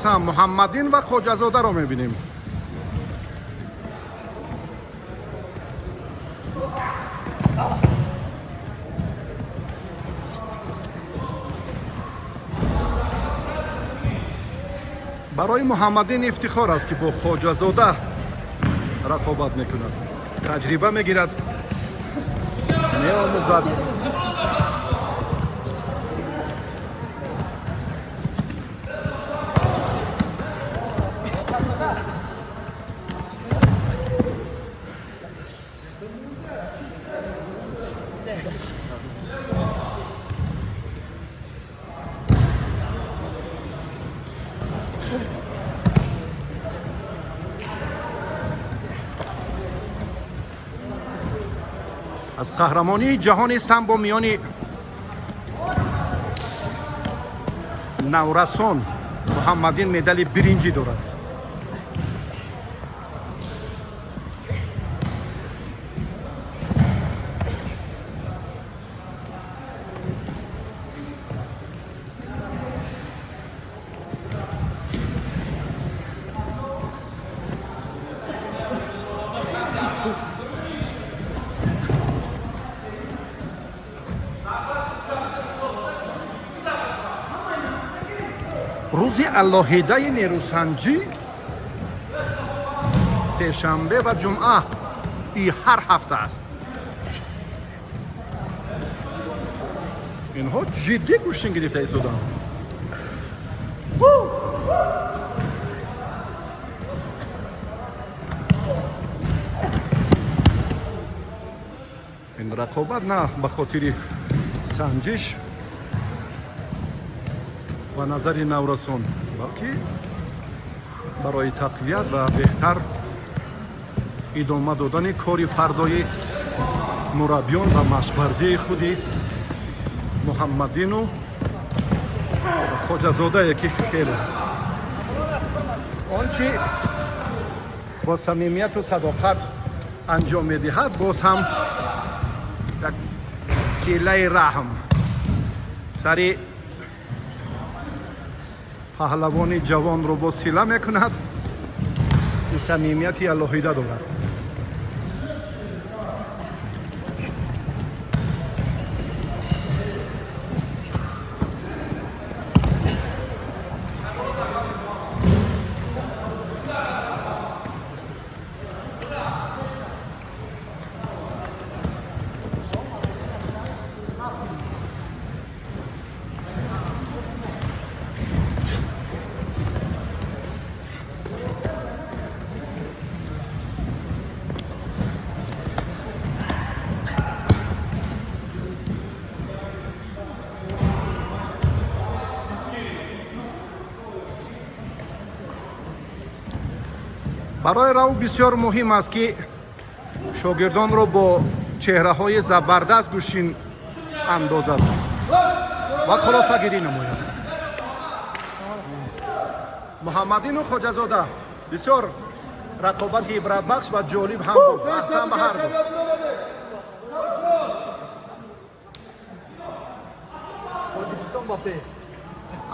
محمدین و خواجه‌زاده رو می‌بینیم. برای محمدین افتخار است که با خواجه‌زاده رقابت میکند. تجربه میگیرد، میآموزد. از قهرمانی جهان سامبو میان نورسان محمدین مدال برنجی دارد. روز اللاهیده نیروسنجی سه شنبه و جمعه ای هر هفته است. اینها جدی کشتین گرفته ایستادن. این رقابت نه به خاطر سنجش و نظر نورسان، بلکه برای تقویت و بهتر ادامه دادن کاری فردای مربیان و مشورزی خودی محمدین و خواجه‌زاده که خیلی آنچه با صمیمیت و صداقت انجام می‌دهد، باز هم یک سیله رحم سر پهلوان جوان رو با سیله میکند. این صمیمیتی اللاهیده دارد. برای راو بسیار مهم است که شاگردان را با چهره های زبردست گوشین اندازد و خلاصه گیری نماید. محمدین و خواجه‌زاده بسیار رقابت عبرت بخش و جالب هم بود. اصلا به هر دو.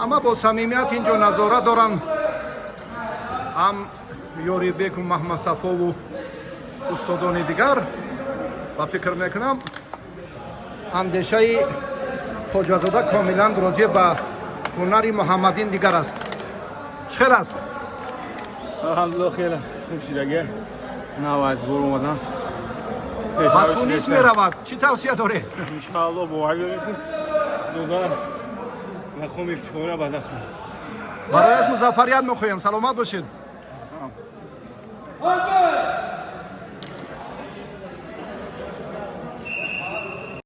اما با صمیمیت اینجا نظارت دارن هم یاری بیک و محمد صفا و استادان دیگر و فکر میکنم اندیشه خواجه‌زاده کاملا راجع به هنر محمدین دیگر است. چخیر است؟ الحمدلله خیلی خوب شد. اگه نه از گور اومدن و تونیس میرود. چی توصیه داره؟ انشاءالله با وعده میکنم دودن نخوام افتخاری را به دست میارم. برای از مظفریت میخوایم. سلامت باشید.